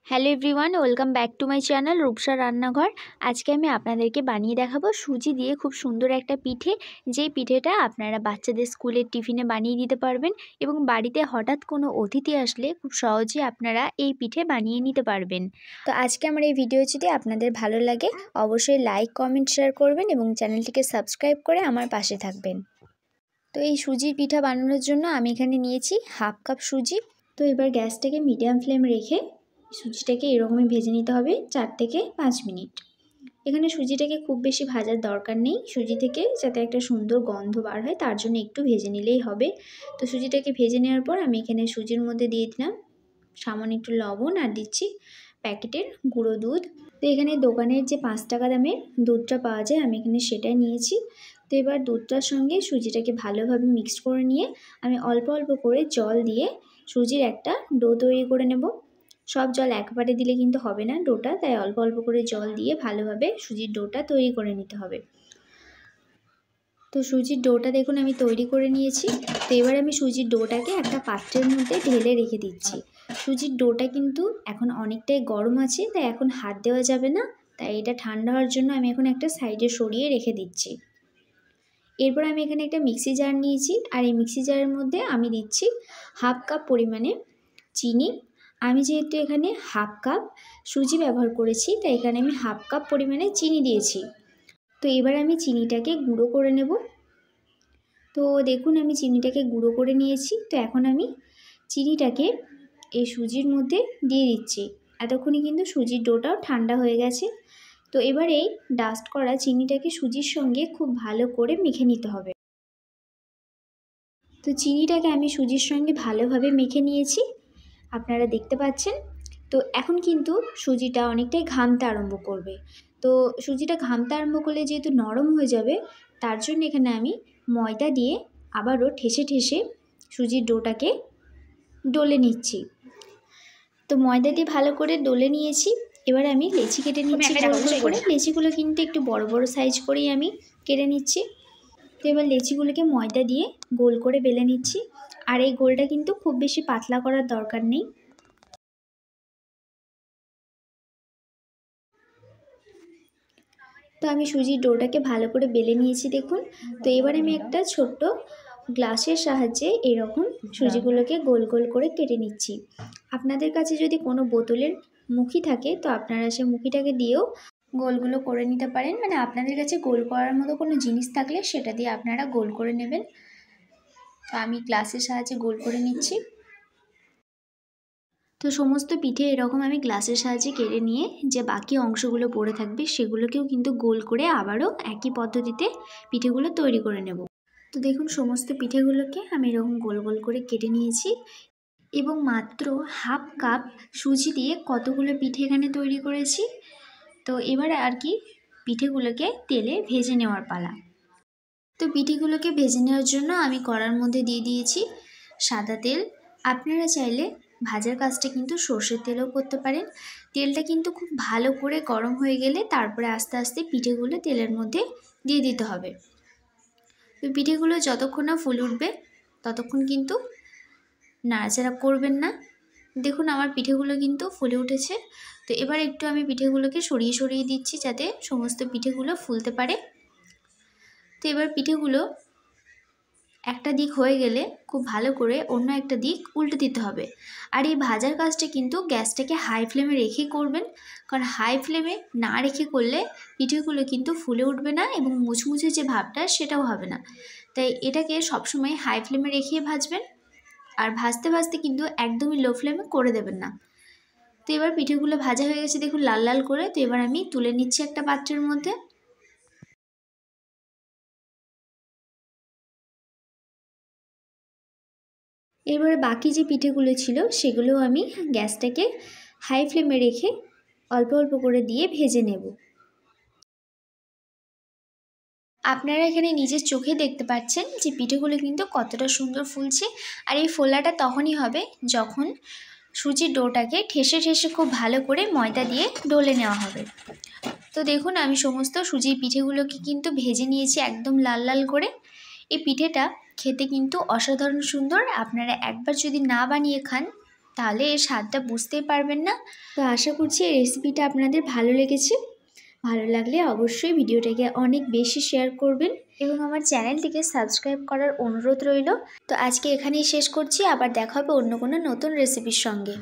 Hello everyone, welcome back to my channel Rupsa Rannaghar. আজকে আমি আপনাদেরকে বানিয়ে দেখাবো সুজি দিয়ে খুব সুন্দর একটা পিঠে। যেই পিঠেটা আপনারা বাচ্চাদের স্কুলের টিফিনে বানিয়ে দিতে পারবেন এবং বাড়িতে হঠাৎ কোনো অতিথি আসলে খুব সহজেই আপনারা এই পিঠে বানিয়ে নিতে পারবেন। তো আজকে আমার এই ভিডিও যদি আপনাদের ভালো লাগে অবশ্যই লাইক, কমেন্ট, শেয়ার করবেন এবং চ্যানেলটিকে সাবস্ক্রাইব করে আমার পাশে থাকবেন। তো এই সুজির পিঠা বানানোর জন্য আমি এখানে নিয়েছি হাফ কাপ সুজি। তো এবার গ্যাসটাকে মিডিয়াম ফ্লেম রেখে সুজিটাকে এরকমই ভেজে নিতে হবে 4 থেকে 5 মিনিট। এখানে সুজিটাকে খুব বেশি ভাজার দরকার নেই, সুজি থেকে যাতে একটা সুন্দর গন্ধ বার হয় তার জন্য একটু ভেজে নিলেই হবে। তো সুজিটাকে ভেজে নেওয়ার পর আমি এখানে সুজির মধ্যে দিয়ে দিলাম সামান্য একটু লবণ আর দিচ্ছি প্যাকেটের গুঁড়ো দুধ। তো এখানে দোকানের যে 5 টাকা দামের দুধটা পাওয়া যায় আমি এখানে সেটাই নিয়েছি। তো এবার দুধটার সঙ্গে সুজিটাকে ভালোভাবে মিক্সড করে নিয়ে আমি অল্প অল্প করে জল দিয়ে সুজির একটা ডো তৈরি করে নেব। সব জল একবারে দিলে কিন্তু হবে না ডোটা, তাই অল্প অল্প করে জল দিয়ে ভালোভাবে সুজির ডোটা তৈরি করে নিতে হবে। তো সুজির ডোটা দেখুন আমি তৈরি করে নিয়েছি। তো এবার আমি সুজির ডোটাকে একটা পাত্রের মধ্যে ঢেলে রেখে দিচ্ছি। সুজির ডোটা কিন্তু এখন অনেকটাই গরম আছে, তাই এখন হাত দেওয়া যাবে না, তাই এটা ঠান্ডা হওয়ার জন্য আমি এখন একটা সাইডে সরিয়ে রেখে দিচ্ছি। এরপর আমি এখানে একটা মিক্সি জার নিয়েছি আর এই মিক্সি জারের মধ্যে আমি দিচ্ছি হাফ কাপ পরিমাণে চিনি। আমি যেহেতু এখানে হাফ কাপ সুজি ব্যবহার করেছি তাই এখানে আমি হাফ কাপ পরিমাণে চিনি দিয়েছি। তো এবার আমি চিনিটাকে গুঁড়ো করে নেব। তো দেখুন আমি চিনিটাকে গুঁড়ো করে নিয়েছি। তো এখন আমি চিনিটাকে এই সুজির মধ্যে দিয়ে দিচ্ছি। এতক্ষণে কিন্তু সুজির ডোটাও ঠান্ডা হয়ে গেছে। তো এবার এই ডাস্ট করা চিনিটাকে সুজির সঙ্গে খুব ভালো করে মেখে নিতে হবে। তো চিনিটাকে আমি সুজির সঙ্গে ভালোভাবে মেখে নিয়েছি, আপনারা দেখতে পাচ্ছেন। তো এখন কিন্তু সুজিটা অনেকটাই ঘামতে আরম্ভ করবে। তো সুজিটা ঘামতে আরম্ভ করলে যেহেতু নরম হয়ে যাবে তার জন্য এখানে আমি ময়দা দিয়ে আবারও ঠেসে ঠেসে সুজির ডোটাকে ডলে নিচ্ছি। তো ময়দা দিয়ে ভালো করে ডলে নিয়েছি। এবার আমি লেচি কেটে নিচ্ছি গোল গোল করে। লেচিগুলো কিন্তু একটু বড় বড় সাইজ করেই আমি কেটে নিচ্ছি। তো এবার লেচিগুলোকে ময়দা দিয়ে গোল করে বেলে নিচ্ছি। আর এই গোলটা কিন্তু খুব বেশি পাতলা করার দরকার নেই। তো আমি সুজির ডোটাকে ভালো করে বেলে নিয়েছি দেখুন। তো এবার আমি একটা ছোট্ট গ্লাসের সাহায্যে এরকম সুজিগুলোকে গোল গোল করে কেটে নিচ্ছি। আপনাদের কাছে যদি কোনো বোতলের মুখি থাকে তো আপনারা সে মুখিটাকে দিয়েও গোলগুলো করে নিতে পারেন। মানে আপনাদের কাছে গোল করার মতো কোনো জিনিস থাকলে সেটা দিয়ে আপনারা গোল করে নেবেন। তো আমি গ্লাসের সাহায্যে গোল করে নিচ্ছি। তো সমস্ত পিঠে এরকম আমি গ্লাসের সাহায্যে কেটে নিয়ে যে বাকি অংশগুলো পড়ে থাকবে সেগুলোকেও কিন্তু গোল করে আবারও একই পদ্ধতিতে পিঠেগুলো তৈরি করে নেব। তো দেখুন সমস্ত পিঠেগুলোকে আমি এরকম গোল গোল করে কেটে নিয়েছি এবং মাত্র হাফ কাপ সুজি দিয়ে কতগুলো পিঠে এখানে তৈরি করেছি। তো এবার আর কি পিঠেগুলোকে তেলে ভেজে নেওয়ার পালা। তো পিঠেগুলোকে ভেজে নেওয়ার জন্য আমি কড়ার মধ্যে দিয়ে দিয়েছি সাদা তেল। আপনারা চাইলে ভাজার কাজটা কিন্তু সর্ষের তেলও করতে পারেন। তেলটা কিন্তু খুব ভালো করে গরম হয়ে গেলে তারপরে আস্তে আস্তে পিঠেগুলো তেলের মধ্যে দিয়ে দিতে হবে। তো পিঠেগুলো যতক্ষণ না ফুলে উঠবে ততক্ষণ কিন্তু নাড়াচাড়া করবেন না। দেখুন আমার পিঠেগুলো কিন্তু ফুলে উঠেছে। তো এবার একটু আমি পিঠেগুলোকে সরিয়ে সরিয়ে দিচ্ছি যাতে সমস্ত পিঠেগুলো ফুলতে পারে। তো এবার পিঠেগুলো একটা দিক হয়ে গেলে খুব ভালো করে অন্য একটা দিক উল্টে দিতে হবে। আর এই ভাজার কাজটা কিন্তু গ্যাসটাকে হাই ফ্লেমে রেখেই করবেন, কারণ হাই ফ্লেমে না রেখে করলে পিঠেগুলো কিন্তু ফুলে উঠবে না এবং মুচমুচে যে ভাবটা সেটাও হবে না। তাই এটাকে সবসময় হাই ফ্লেমে রেখেই ভাজবেন। আর ভাজতে ভাজতে কিন্তু একদমই লো ফ্লেমে করে দেবেন না। তো এবার পিঠেগুলো ভাজা হয়ে গেছে দেখুন লাল লাল করে। তো এবার আমি তুলে নিচ্ছি একটা পাত্রের মধ্যে। এবারে বাকি যে পিঠেগুলো ছিল সেগুলোও আমি গ্যাসটাকে হাই ফ্লেমে রেখে অল্প অল্প করে দিয়ে ভেজে নেব। আপনারা এখানে নিজের চোখে দেখতে পাচ্ছেন যে পিঠেগুলো কিন্তু কতটা সুন্দর ফুলছে। আর এই ফোলাটা তখনই হবে যখন সুজির ডোটাকে ঠেসে ঠেসে খুব ভালো করে ময়দা দিয়ে ডলে নেওয়া হবে। তো দেখুন আমি সমস্ত সুজির পিঠেগুলোকে কিন্তু ভেজে নিয়েছি একদম লাল লাল করে। এই পিঠেটা খেতে কিন্তু অসাধারণ সুন্দর। আপনারা একবার যদি না বানিয়ে খান তাহলে এর স্বাদটা বুঝতেই পারবেন না। তো আশা করছি এই রেসিপিটা আপনাদের ভালো লেগেছে। ভালো লাগলে অবশ্যই ভিডিওটাকে অনেক বেশি শেয়ার করবেন এবং আমার চ্যানেলটিকে সাবস্ক্রাইব করার অনুরোধ রইল। তো আজকে এখানেই শেষ করছি, আবার দেখা হবে অন্য কোনো নতুন রেসিপির সঙ্গে।